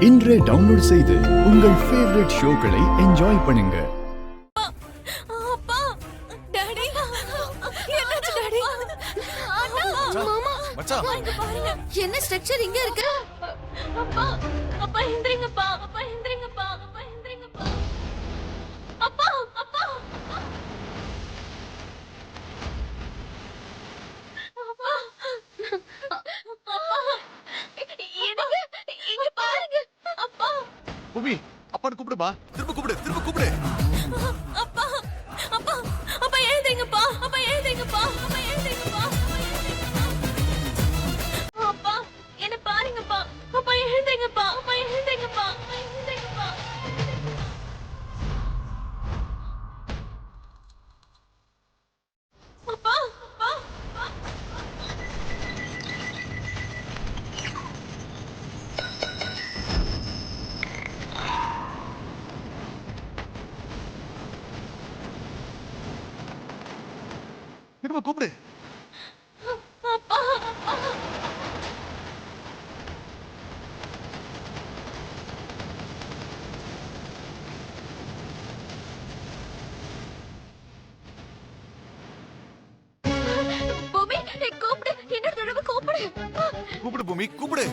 இன்றே டவுன்லோட் செய்து உங்கள் ஃபேவரட் ஷோக்களை என்ஜாய் பண்ணுங்க. அப்பா, டாடி, என்னாச்சு டாடி? அண்ணா, மாமா, மச்சான், இங்க பாருங்க. என்ன ஸ்ட்ரக்சர் இங்க இருக்கு? அப்பா, அப்பா எந்திரிங்கப்பா, அப்பா எந்திரிங்கப்பா, அப்பா எந்திரிங்கப்பா. அப்பா, அப்பா, அப்பா, அப்பா, எனக்கு இங்க பாருங்க. அப்பா, பூமி, அப்பான்னு கூப்பிடுமா? திரும்ப கூப்பிடு, திரும்ப கூப்பிடு. அப்பா, அப்பா, அப்பா எழுந்திரிங்கப்பா, அப்பா எழுந்திரிங்கப்பா, அப்பா எழுந்திரிங்கப்பா, அப்பா என்ன பாருங்கப்பா, அப்பா எழுந்திரிங்கப்பா, அப்பா எழுந்திரிங்கப்பா, அப்பா எழுந்திரிங்கப்பா. அப்பா, அப்பா, திரும்ப கூப்பிடு. அப்பா, பூமி கூப்பிடு, இன்னொரு தடவை கூப்பிடு. கூப்பிடு பூமி, கூப்பிடு.